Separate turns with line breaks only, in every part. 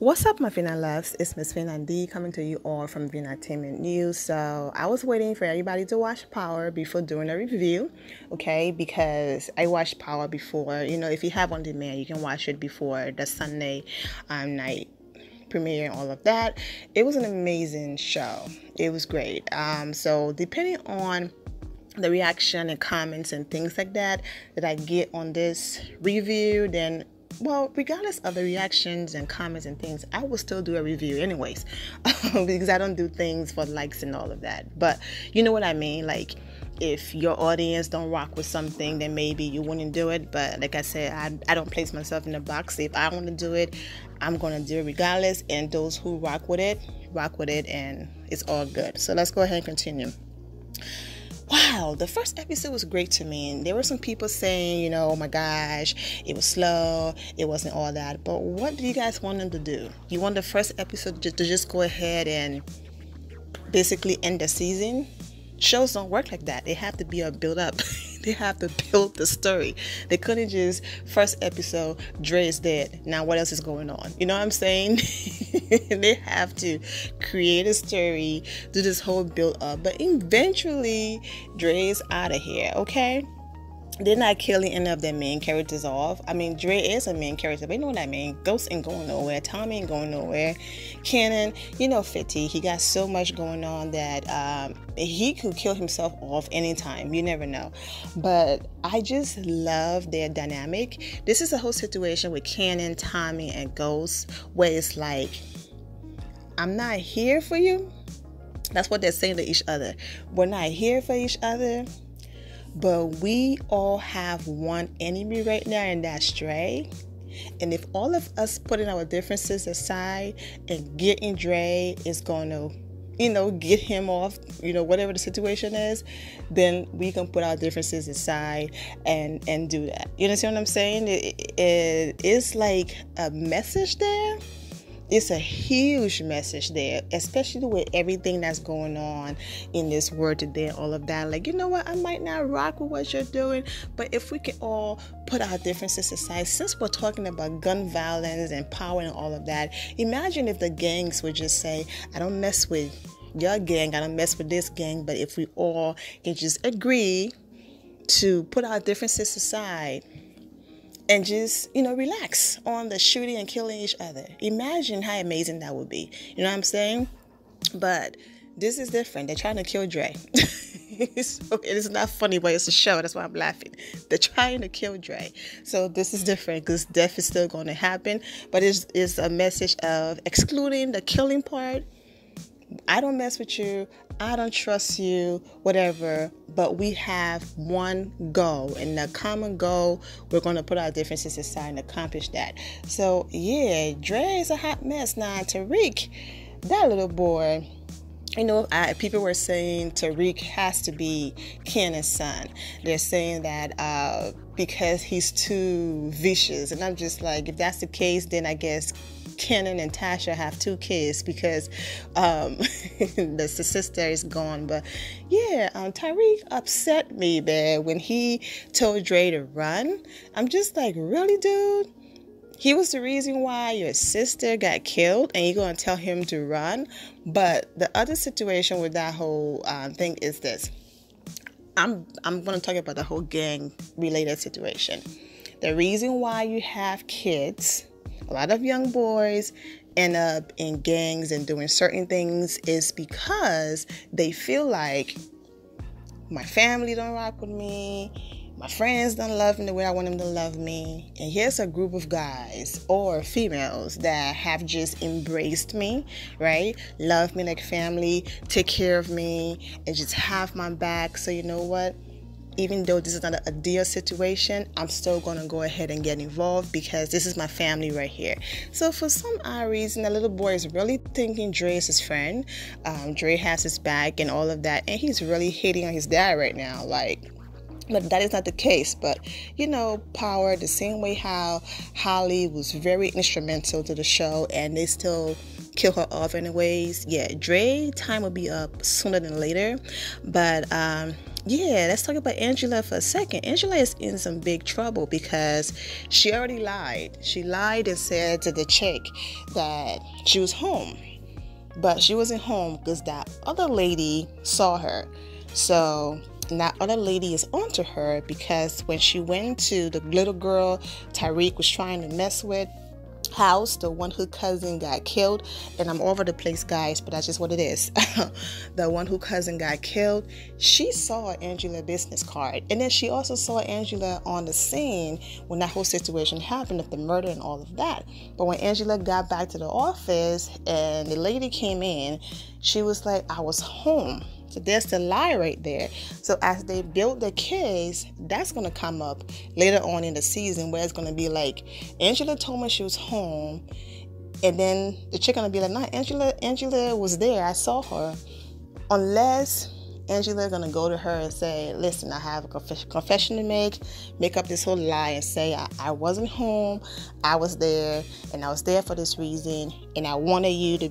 What's up, my Vina loves? It's Miss Vina D coming to you all from Vina Entertainment News. So I was waiting for everybody to watch Power before doing a review, okay? Because I watched Power before. You know, if you have on demand, you can watch it before the Sunday night premiere and all of that. It was an amazing show. It was great. So depending on the reaction and comments and things like that I get on this review, then regardless of the reactions and comments and things, I will still do a review anyways because I don't do things for likes and all of that. But you know what I mean? Like, if your audience don't rock with something, then maybe you wouldn't do it. But like I said, I don't place myself in a box. If I want to do it, I'm going to do it regardless. And those who rock with it, and it's all good. So let's go ahead and continue. Wow, the first episode was great to me. And there were some people saying, oh my gosh, it was slow, it wasn't all that. But what do you guys want them to do? You want the first episode to just go ahead and basically end the season? Shows don't work like that. They have to be a build up. They have to build the story. They couldn't just, first episode, Dre is dead. Now what else is going on? You know what I'm saying? They have to create a story, do this whole build up. But eventually, Dre is out of here, okay? They're not killing any of their main characters off. I mean, Dre is a main character, but you know what I mean? Ghost ain't going nowhere. Tommy ain't going nowhere. Cannon, 50. He got so much going on that he could kill himself off anytime. You never know. But I just love their dynamic. This is a whole situation with Cannon, Tommy, and Ghost where it's like, I'm not here for you. That's what they're saying to each other. We're not here for each other. But we all have one enemy right now, and that's Dre. And if all of us putting our differences aside and getting Dre is going to, get him off, whatever the situation is, then we can put our differences aside and do that. You understand what I'm saying? It's like a message there. It's a huge message there, especially with everything that's going on in this world today and all of that. Like, you know what? I might not rock with what you're doing, but if we can all put our differences aside, since we're talking about gun violence and power and all of that, imagine if the gangs would just say, I don't mess with your gang, I don't mess with this gang, but if we all can just agree to put our differences aside and just, relax on the shooting and killing each other. Imagine how amazing that would be. You know what I'm saying? But this is different. They're trying to kill Dre. It's not funny, but it's a show. That's why I'm laughing. They're trying to kill Dre. So this is different because death is still going to happen. But it's a message of excluding the killing part. I don't mess with you. I don't trust you, whatever. But we have one goal. And the common goal, we're going to put our differences aside and accomplish that. So, yeah, Dre is a hot mess. Now, Tariq, that little boy, people were saying Tariq has to be Cannon's son. They're saying that because he's too vicious. And I'm just like, if that's the case, then I guess Cannon and Tasha have two kids because the sister is gone. But yeah, Tariq upset me, man, when he told Dre to run. I'm just like, really, dude? He was the reason why your sister got killed and you're going to tell him to run? But the other situation with that whole thing is this. I'm going to talk about the whole gang-related situation. The reason why you have kids, a lot of young boys end up in gangs and doing certain things is because they feel like my family don't rock with me, my friends don't love me the way I want them to love me, and here's a group of guys or females that have just embraced me, right? Love me like family, take care of me, and just have my back. So you know what? Even though this is not a deal situation, I'm still going to go ahead and get involved because this is my family right here. So for some odd reason, the little boy is really thinking Dre is his friend. Dre has his back and all of that. And he's really hating on his dad right now. But that is not the case. But, Power, the same way how Holly was very instrumental to the show and they still kill her off anyways. Yeah, Dre time will be up sooner than later. But Yeah, let's talk about Angela for a second. Angela is in some big trouble because she already lied. She lied and said to the chick that she was home, but she wasn't home because that other lady saw her. So that other lady is onto her because when she went to the little girl Tariq was trying to mess with house, the one whose cousin got killed, and I'm all over the place, guys, but that's just what it is. The one whose cousin got killed, she saw Angela business card, and then she also saw Angela on the scene when that whole situation happened of the murder and all of that. But when Angela got back to the office and the lady came in, she was like, I was home. So there's the lie right there. So as they build the case, that's going to come up later on in the season where it's going to be like, Angela told me she was home. And then the chick going to be like, no, Angela was there. I saw her. Unless Angela going to go to her and say, listen, I have a confession to make up this whole lie and say, I wasn't home. I was there and I was there for this reason. And I wanted you to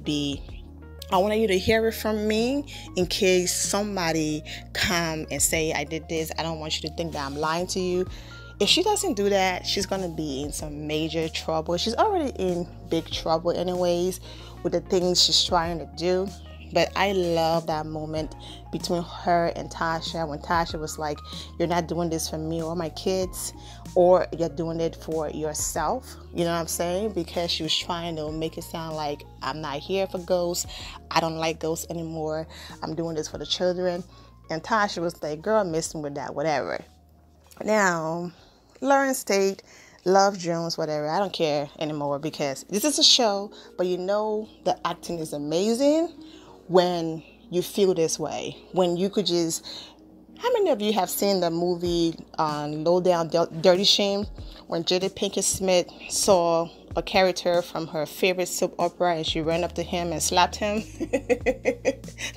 hear it from me in case somebody come and say I did this. I don't want you to think that I'm lying to you. If she doesn't do that, she's going to be in some major trouble. She's already in big trouble anyways with the things she's trying to do. But I love that moment between her and Tasha when Tasha was like, you're not doing this for me or my kids, or you're doing it for yourself. You know what I'm saying? Because she was trying to make it sound like I'm not here for ghosts. I don't like ghosts anymore. I'm doing this for the children. And Tasha was like, girl, messing with that, whatever. Now, Lauren State, Love Jones, whatever. I don't care anymore because this is a show, but you know the acting is amazing when you feel this way, when you could just, how many of you have seen the movie Low Down Dirty Shame, when Jada Pinkett Smith saw a character from her favorite soap opera and she ran up to him and slapped him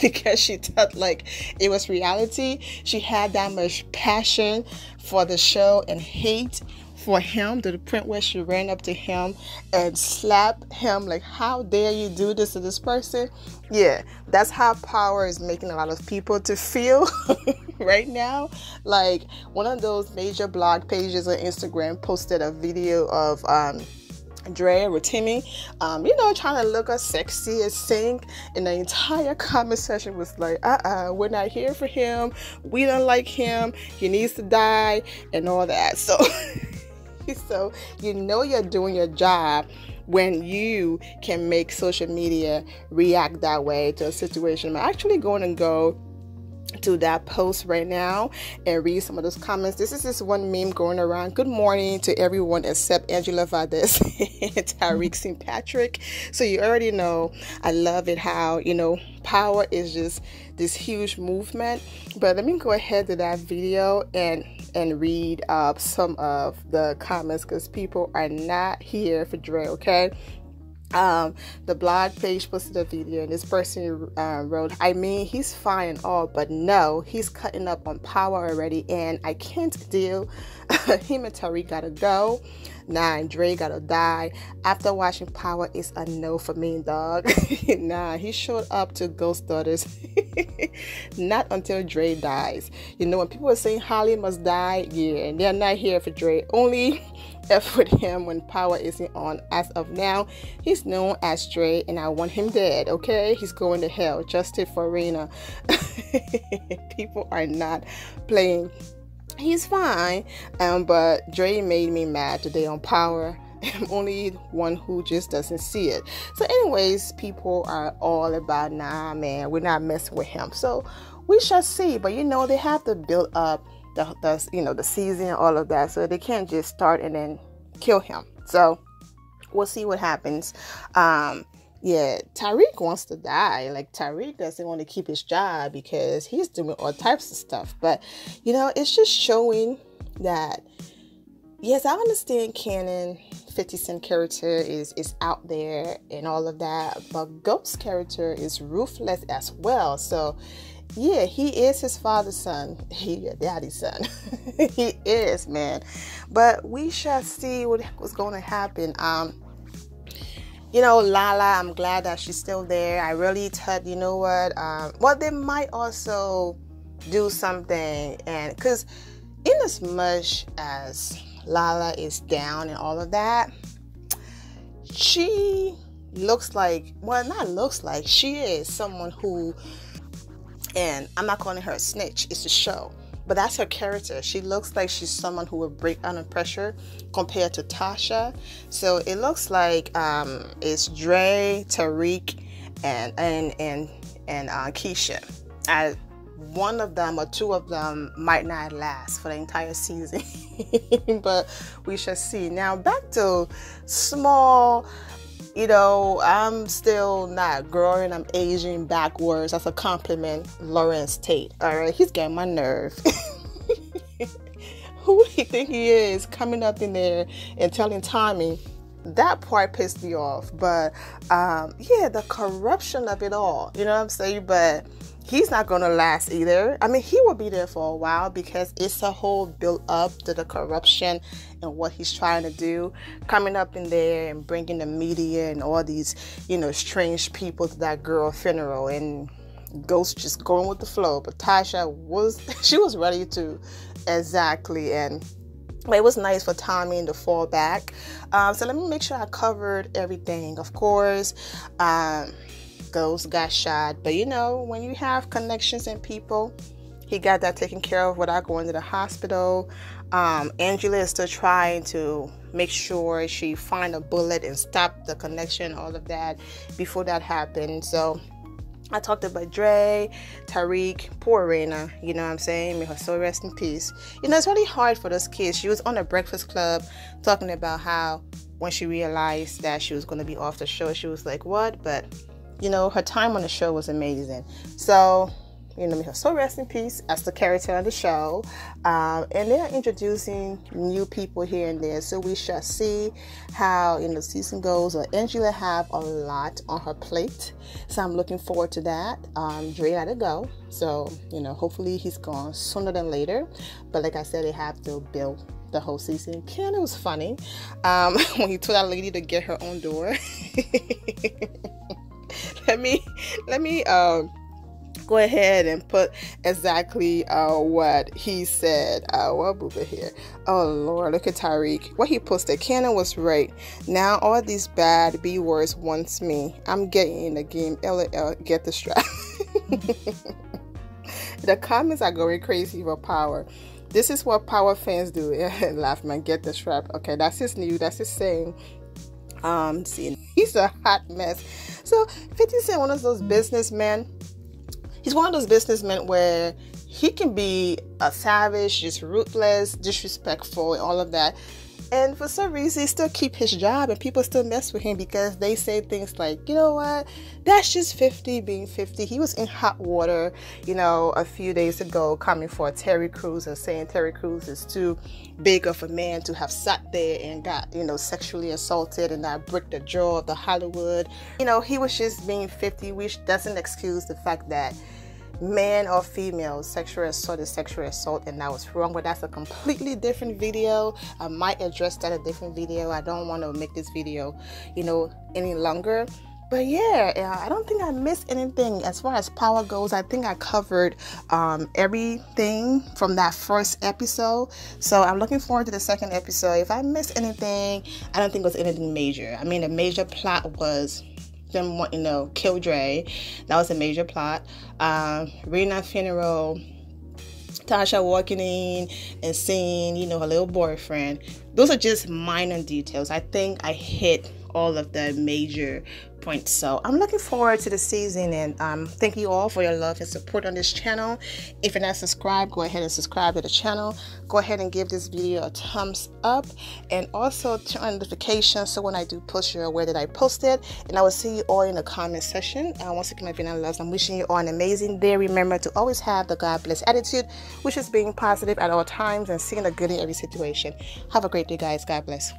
because she thought like it was reality. She had that much passion for the show and hate for him to the point where she ran up to him and slapped him like, how dare you do this to this person? Yeah, that's how Power is making a lot of people to feel right now. Like one of those major blog pages on Instagram posted a video of Dre or Timmy, trying to look as sexy as Sink, and the entire comment section was like, we're not here for him, we don't like him, he needs to die, and all that. So so you're doing your job when you can make social media react that way to a situation. I'm actually going to go to that post right now and read some of those comments. This is this one meme going around. Good morning to everyone except Angela Valdez and Tariq St. Patrick. So you already know I love it how, Power is just this huge movement. But let me go ahead to that video and read some of the comments because people are not here for Dre, okay? The blog page posted a video and this person wrote, I mean, he's fine and all, but no, he's cutting up on Power already and I can't deal. Him and Tariq gotta go. Nah, and Dre gotta die. After watching Power, it's a no for me, dog. Nah, he showed up to Ghost Daughters. Not until Dre dies. When people are saying Holly must die, yeah, they're not here for Dre. Only F with him when Power isn't on. As of now, he's known as Dre, and I want him dead, okay? He's going to hell. Justice for Rena. People are not playing. He's fine, but Dre made me mad today on Power. I'm only one who just doesn't see it. So anyways, people are all about, nah, man, we're not messing with him. So we shall see. But they have to build up the season and all of that. So they can't just start and then kill him. So we'll see what happens. Yeah, Tariq wants to die. Like, Tariq doesn't want to keep his job because he's doing all types of stuff. But, it's just showing that, yes, I understand canon 50 Cent character is out there and all of that. But Ghost's character is ruthless as well. So, yeah, he is his father's son. He your daddy's son. He is, man. But we shall see what's going to happen. Lala, I'm glad that she's still there. I really thought, well, they might also do something. And because in as much as Lala is down and all of that, she looks like, well, not looks like, she is someone who, and I'm not calling her a snitch, it's a show, but that's her character. She looks like she's someone who would break under pressure compared to Tasha. So it looks like it's Dre, Tariq, and Keisha. One of them or two of them might not last for the entire season, but we shall see. Now back to small. I'm still not growing. I'm aging backwards. That's a compliment, Lawrence Tate. All right, he's getting my nerve. Who do you think he is coming up in there and telling Tommy? That part pissed me off. But yeah, the corruption of it all. You know what I'm saying? But he's not going to last either. I mean, he will be there for a while because it's a whole build up to the corruption and what he's trying to do. Coming up in there and bringing the media and all these, strange people to that girl funeral, and Ghost just going with the flow. But Tasha she was ready to, exactly. But it was nice for Tommy to fall back. So let me make sure I covered everything. Of course, Ghost got shot, but when you have connections and people, he got that taken care of without going to the hospital. Angela is still trying to make sure she find a bullet and stop the connection, all of that before that happened. So I talked about Dre, Tariq, poor Raina, you know what I'm saying? May her soul rest in peace. It's really hard for those kids. She was on the Breakfast Club talking about how when she realized that she was going to be off the show, she was like, what? But her time on the show was amazing. So, may her soul rest in peace as the character on the show. And they're introducing new people here and there. So we shall see how, the season goes. Angela have a lot on her plate. So I'm looking forward to that. Dre had to go. So, hopefully he's gone sooner than later. But like I said, they have to build the whole season. Ken, it was funny. When he told that lady to get her own door. Let me go ahead and put exactly what he said. What booba here? Oh Lord, look at Tariq. What he posted. Cannon was right. Now all these bad B words wants me. I'm getting in the game. LOL. Get the strap. The comments are going crazy for Power. This is what Power fans do. Laugh, man. Get the strap. Okay, that's his saying. See, he's a hot mess. So 50 Cent, one of those businessmen. He's one of those businessmen where he can be a savage, just ruthless, disrespectful, and all of that. And for some reason, he still keep his job, and people still mess with him because they say things like, you know what, that's just 50 being 50. He was in hot water, a few days ago, coming for Terry Crews and saying Terry Crews is too big of a man to have sat there and got, sexually assaulted and that bricked the jaw of the Hollywood. He was just being 50, which doesn't excuse the fact that man or female, sexual assault is sexual assault, and that was wrong. But that's a completely different video. I might address that in a different video. I don't want to make this video, any longer. But yeah, I don't think I missed anything as far as Power goes. I think I covered everything from that first episode. So I'm looking forward to the second episode. If I missed anything, I don't think it was anything major. I mean, the major plot was them wanting kill Dre. That was a major plot. Rena funeral, Tasha walking in and seeing, her little boyfriend. Those are just minor details. I think I hit all of the major points. So I'm looking forward to the season, and thank you all for your love and support on this channel. If you're not subscribed, go ahead and subscribe to the channel. Go ahead and give this video a thumbs up, and also turn on notifications so when I do post, you're aware that I posted. And I will see you all in the comment section. Once again, my Vienna loves, I'm wishing you all an amazing day. Remember to always have the God bless attitude, which is being positive at all times and seeing the good in every situation. Have a great day, guys. God bless.